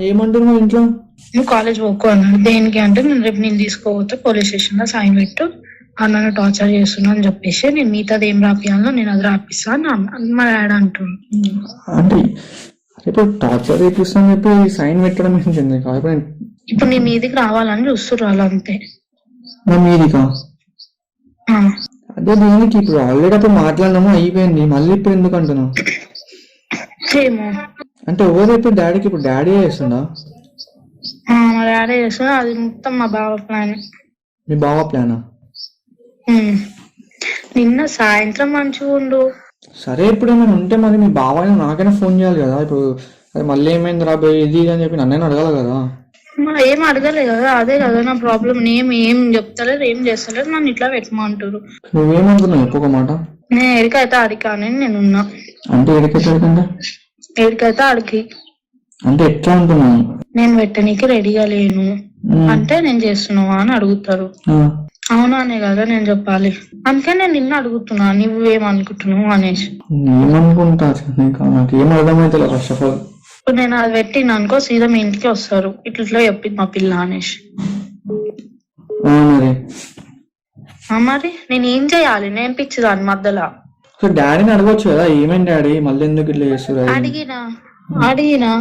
ఏమంటున్నావు ఇంట్లో? నువ్వు కాలేజ్ పోకో అన్నాడు. దేనికి అంటే నేను రేపు నేను తీసుకోపోతే పోలీస్ స్టేషన్ లో సైన్ పెట్టు, అన్న టార్చర్ చేస్తున్నా అని చెప్పేసి నేను మిగతాది ఏం రాపియాలో నేను అది రాపిస్తా అని మా డాడీ అంటున్నాను. అంటే ఇప్పుడు టార్చర్ చేపిస్తాను చెప్పి సైన్ పెట్టడం ఏంటి? ఇప్పుడు నీ మీదికి రావాలని చూస్తున్నారు వాళ్ళు అంతే. నా మీదికా? అదే దేనికి? ఇప్పుడు ఆల్రెడీ అప్పుడు మాట్లాడినాము, అయిపోయింది, మళ్ళీ ఇప్పుడు ఎందుకు అంటున్నావు? ఏమో అంటే ఎవరు ఇప్పుడు డాడీకి? ఇప్పుడు డాడీ చేస్తుందా? మా డాడీ చేస్తున్నా, అది మొత్తం మా బావ ప్లాన్. మీ బావ ప్లానా? నిన్న సాయంత్రం మంచిగా ఉండు. సరే ఇప్పుడు ఏమైనా ఉంటే మరి మీ బావ నాకైనా ఫోన్ చేయాలి కదా. ఇప్పుడు మళ్ళీ ఏమైంది రాబోయే ఇది అని చెప్పి నన్ను అడగాలి కదా. ఏం అడగలే కదా, అదే కదా నా ప్రాబ్లం. ఏం చెప్తలేరు, ఏం చేస్తలేరు, నన్ను ఇట్లా పెట్టమంటారు. నువ్వేమనుకున్నావు ఒక్కొక్క మాట? నేను ఎడికైతే ఆడికి అని నేనున్నా. అంటే ఎడికైతే ఆడికి అంటే ఎట్లా అంటున్నాను? నేను పెట్టనీకి రెడీగా లేను అంటే నేను చేస్తున్నావా అని అడుగుతారు. అవునా అనే కదా నేను చెప్పాలి. అందుకే నేను నిన్ను అడుగుతున్నా నువ్వేమనుకుంటున్నావు అనేసి. ఏమనుకుంటా నాకు ఏం అర్థమైతే ఫస్ట్ ఆఫ్ ఆల్. ఇప్పుడు నేను అది పెట్టిన అనుకో సీదా మీ ఇంటికి వస్తారు, ఇట్లా చెప్పింది మా పిల్ల అనేసి. మరి నేను ఏం చేయాలి? నేను పిచ్చిదాన్ని మధ్యలో. డాడీని అడగొచ్చు కదా, ఏమైంది డాడీ మళ్ళీ ఎందుకు ఇట్లా చేస్తారు? అడిగినా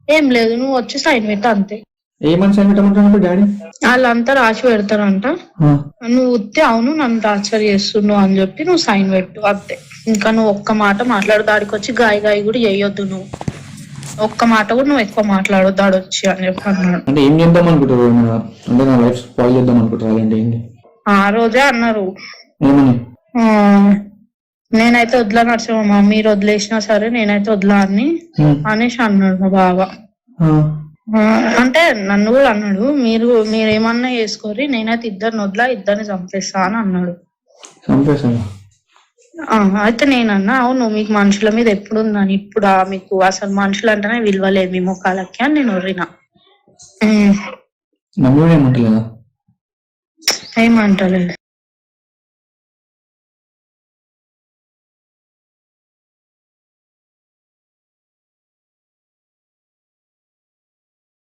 ఏం లేదు, నువ్వు వచ్చి సైన్ పెట్ట అంతే. ఏమని సైన్ పెట్టమంటాడు డాడీ? వాళ్ళంతా రాసి పెడతారంట, నువ్వు ఉత్తే అవును నన్ను టార్చర్ చేస్తున్నావు అని చెప్పి నువ్వు సైన్ పెట్టు అంతే. ఇంకా నువ్వు ఒక్క మాట మాట్లాడు, దాడికి వచ్చి గాయ కూడా చేయొద్దు. నువ్వు ఒక్క మాట కూడా నువ్వు ఎక్కువ మాట్లాడు దాడొచ్చి అని చెప్పి అన్నాడు. అంటే ఏం చేద్దాం అనుకుంటారు? అంటే నా లైఫ్ స్పాయిల్ చేద్దాం అనుకుంటారు అంటే ఏంటి? ఆ రోజే అన్నారు. ఏమని? నేనైతే వదిలా నడుచుమా, మీరు వదిలేసినా సరే నేనైతే వదిలా అని అనేసి అన్నాడు మా బావ. అంటే నన్ను కూడా అన్నాడు, మీరేమన్నా చేసుకోరి, నేనైతే ఇద్దరిని వదిలా, ఇద్దరిని చంపేస్తా అని అన్నాడు. అయితే నేనన్నా అవును మీకు మనుషుల మీద ఎప్పుడు ఉందని, ఇప్పుడు మీకు అసలు మనుషులు అంటేనే విలువలేదు మీ ముఖాలకి అని నేను ఒర్రినా. ఏమంటలేదు.